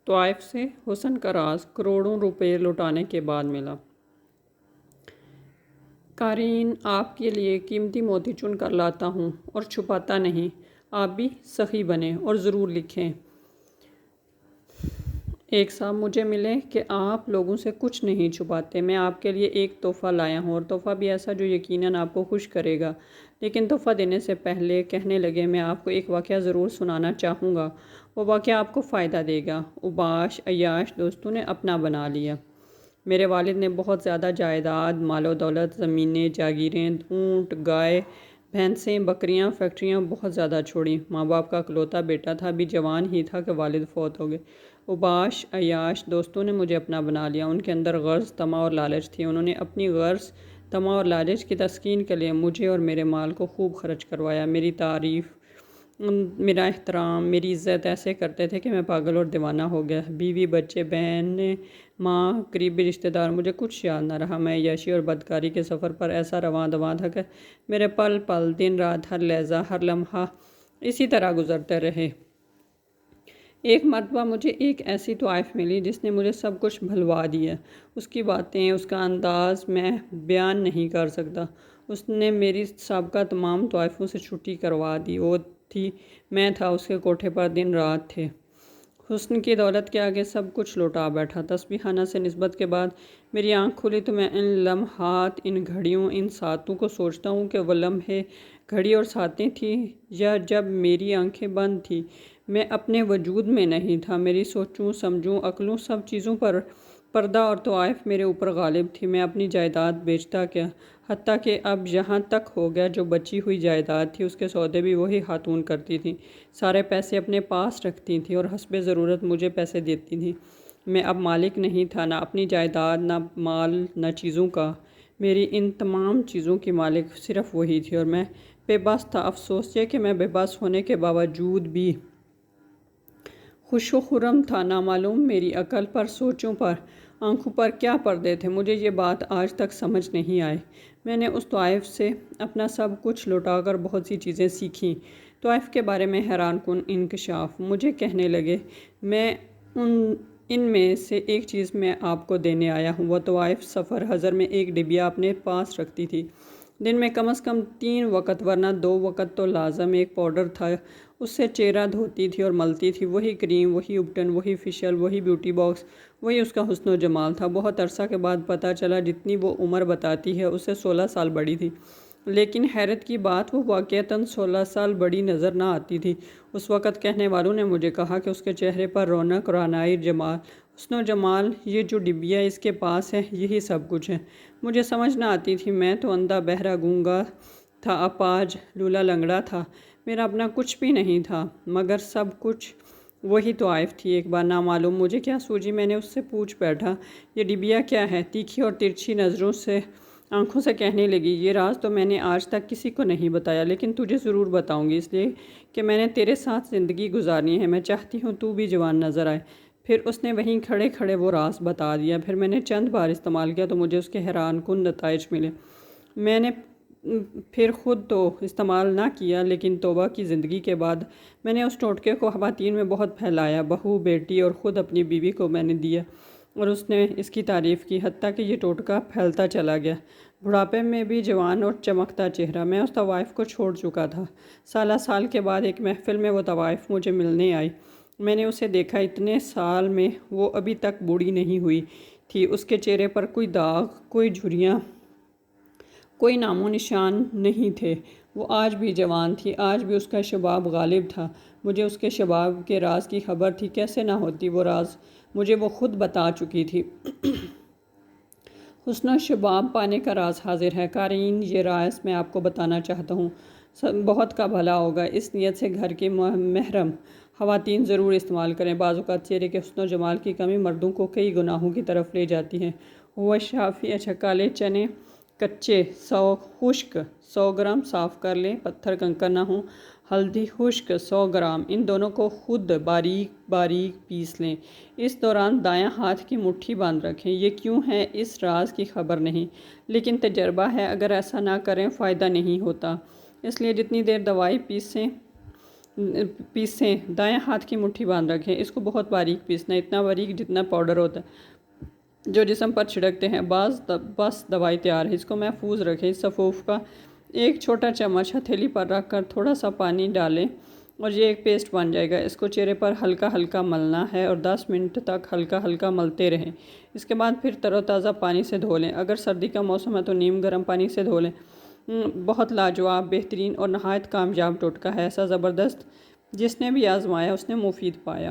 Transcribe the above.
طائف سے حسن کا راز کروڑوں روپے لوٹانے کے بعد ملا۔ قارئین، آپ کے لیے قیمتی موتی چن کر لاتا ہوں اور چھپاتا نہیں۔ آپ بھی سخی بنیں اور ضرور لکھیں۔ ایک صاحب مجھے ملے کہ آپ لوگوں سے کچھ نہیں چھپاتے۔ میں آپ کے لیے ایک تحفہ لایا ہوں، اور تحفہ بھی ایسا جو یقیناً آپ کو خوش کرے گا۔ لیکن تحفہ دینے سے پہلے کہنے لگے، میں آپ کو ایک واقعہ ضرور سنانا چاہوں گا۔ وہ واقعہ آپ کو فائدہ دے گا۔ اوباش عیاش دوستوں نے اپنا بنا لیا۔ میرے والد نے بہت زیادہ جائیداد، مال و دولت، زمینیں، جاگیریں، اونٹ، گائے، بھینسیں، بکریاں، فیکٹریاں بہت زیادہ چھوڑیں۔ ماں باپ کا اکلوتا بیٹا تھا، ابھی جوان ہی تھا کہ والد فوت ہو گئے۔ اوباش عیاش دوستوں نے مجھے اپنا بنا لیا۔ ان کے اندر غرض، طمع اور لالچ تھی۔ انہوں نے اپنی غرض، طمع اور لالچ کی تسکین کے لیے مجھے اور میرے مال کو خوب خرچ کروایا۔ میری تعریف، میرا احترام، میری عزت ایسے کرتے تھے کہ میں پاگل اور دیوانہ ہو گیا۔ بیوی، بچے، بہنیں، ماں، قریبی رشتہ دار، مجھے کچھ یاد نہ رہا۔ میں عیاشی اور بدکاری کے سفر پر ایسا رواں دواں تھا کہ میرے پل پل، دن رات، ہر لحظہ، ہر لمحہ اسی طرح گزرتے رہے۔ ایک مرتبہ مجھے ایک ایسی طائف ملی جس نے مجھے سب کچھ بھلوا دیا۔ اس کی باتیں، اس کا انداز میں بیان نہیں کر سکتا۔ اس نے میری سابقہ تمام طائفوں سے چھٹی کروا دی۔ وہ تھی، میں تھا، اس کے کوٹھے پر دن رات تھے۔ حسن کی دولت کے آگے سب کچھ لوٹا بیٹھا۔ تسبیحانہ سے نسبت کے بعد میری آنکھ کھلی تو میں ان لمحات، ان گھڑیوں، ان ساعتوں کو سوچتا ہوں کہ وہ لمحے، گھڑی اور ساعتیں تھیں یا جب میری آنکھیں بند تھیں۔ میں اپنے وجود میں نہیں تھا۔ میری سوچوں، سمجھوں، عقلوں، سب چیزوں پر پردہ اور طائف میرے اوپر غالب تھی۔ میں اپنی جائیداد بیچتا کیا، حتیٰ کہ اب یہاں تک ہو گیا جو بچی ہوئی جائیداد تھی اس کے سودے بھی وہی خاتون کرتی تھی۔ سارے پیسے اپنے پاس رکھتی تھیں اور حسب ضرورت مجھے پیسے دیتی تھیں۔ میں اب مالک نہیں تھا، نہ اپنی جائیداد، نہ مال، نہ چیزوں کا۔ میری ان تمام چیزوں کی مالک صرف وہی تھی، اور میں بے بس تھا۔ افسوس یہ کہ میں بے بس ہونے کے باوجود بھی خوش و خرم تھا۔ نامعلوم میری عقل پر، سوچوں پر، آنکھوں پر کیا پردے تھے، مجھے یہ بات آج تک سمجھ نہیں آئی۔ میں نے اس طائف سے اپنا سب کچھ لوٹا کر بہت سی چیزیں سیکھیں۔ طائف کے بارے میں حیران کن انکشاف۔ مجھے کہنے لگے، میں ان میں سے ایک چیز میں آپ کو دینے آیا ہوں۔ وہ طائف سفر حضر میں ایک ڈبیا اپنے پاس رکھتی تھی۔ دن میں کم از کم 3 وقت، ورنہ 2 وقت تو لازم، ایک پاؤڈر تھا، اس سے چہرہ دھوتی تھی اور ملتی تھی۔ وہی کریم، وہی اپٹن، وہی فیشل، وہی بیوٹی باکس، وہی اس کا حسن و جمال تھا۔ بہت عرصہ کے بعد پتہ چلا جتنی وہ عمر بتاتی ہے اس سے 16 سال بڑی تھی۔ لیکن حیرت کی بات، وہ واقعتاً 16 سال بڑی نظر نہ آتی تھی۔ اس وقت کہنے والوں نے مجھے کہا کہ اس کے چہرے پر رونق، رعنائی، جمال، حسن و جمال، یہ جو ڈبیا اس کے پاس ہے، یہی سب کچھ ہے۔ مجھے سمجھ نہ آتی تھی۔ میں تو اندھا، بہرا، گونگا تھا، اپاہج، لولا لنگڑا تھا۔ میرا اپنا کچھ بھی نہیں تھا، مگر سب کچھ وہی طائف تھی۔ ایک بار نامعلوم مجھے کیا سوجی، میں نے اس سے پوچھ بیٹھا، یہ ڈبیا کیا ہے؟ تیکھی اور ترچھی نظروں سے، آنکھوں سے کہنے لگی، یہ راز تو میں نے آج تک کسی کو نہیں بتایا، لیکن تجھے ضرور بتاؤں گی، اس لیے کہ میں نے تیرے ساتھ زندگی گزارنی ہے۔ میں چاہتی ہوں تو بھی جوان نظر آئے۔ پھر اس نے وہیں کھڑے کھڑے وہ راز بتا دیا۔ پھر میں نے چند بار استعمال کیا تو مجھے اس کے حیران کن نتائج ملے۔ میں نے پھر خود تو استعمال نہ کیا، لیکن توبہ کی زندگی کے بعد میں نے اس ٹوٹکے کو خواتین میں بہت پھیلایا۔ بہو، بیٹی اور خود اپنی بیوی کو میں نے دیا، اور اس نے اس کی تعریف کی، حتیٰ کہ یہ ٹوٹکا پھیلتا چلا گیا۔ بڑھاپے میں بھی جوان اور چمکتا چہرہ۔ میں اس طائف کو چھوڑ چکا تھا۔ سالہ سال کے بعد ایک محفل میں وہ طائف مجھے ملنے آئی۔ میں نے اسے دیکھا۔ اتنے سال میں وہ ابھی تک بوڑھی نہیں ہوئی تھی۔ اس کے چہرے پر کوئی داغ، کوئی جھریاں، کوئی نام و نشان نہیں تھے۔ وہ آج بھی جوان تھی، آج بھی اس کا شباب غالب تھا۔ مجھے اس کے شباب کے راز کی خبر تھی، کیسے نہ ہوتی؟ وہ راز مجھے وہ خود بتا چکی تھی۔ حسن و شباب پانے کا راز حاضر ہے۔ قارئین، یہ راز میں آپ کو بتانا چاہتا ہوں، بہت کا بھلا ہوگا۔ اس نیت سے گھر کی محرم خواتین ضرور استعمال کریں۔ بعض اوقات چہرے کے حسن و جمال کی کمی مردوں کو کئی گناہوں کی طرف لے جاتی ہے۔ ہوا شافی، اچھا، کالے چنے کچے 100 خشک 100 گرام صاف کر لیں، پتھر کنکر نہ ہوں۔ ہلدی خشک 100 گرام، ان دونوں کو خود باریک باریک پیس لیں۔ اس دوران دایاں ہاتھ کی مٹھی باندھ رکھیں۔ یہ کیوں ہے اس راز کی خبر نہیں، لیکن تجربہ ہے، اگر ایسا نہ کریں فائدہ نہیں ہوتا۔ اس لیے جتنی دیر دوائی پیسیں پیسیں، دائیں ہاتھ کی مٹھی باندھ رکھیں، اس کو بہت باریک پیسنا ہے، اتنا باریک جتنا پاؤڈر ہوتا ہے جو جسم پر چھڑکتے ہیں، بس دوائی تیار ہے۔ اس کو محفوظ رکھیں۔ اس سفوف کا ایک چھوٹا چمچ ہتھیلی پر رکھ کر تھوڑا سا پانی ڈالیں اور یہ ایک پیسٹ بن جائے گا۔ اس کو چہرے پر ہلکا ہلکا ملنا ہے اور 10 منٹ تک ہلکا ہلکا ملتے رہیں۔ اس کے بعد پھر تر و تازہ پانی سے دھو لیں۔ اگر سردی کا موسم ہے تو نیم گرم پانی سے دھو لیں۔ بہت لاجواب، بہترین اور نہایت کامیاب ٹوٹکا ہے، ایسا زبردست جس نے بھی آزمایا اس نے مفید پایا۔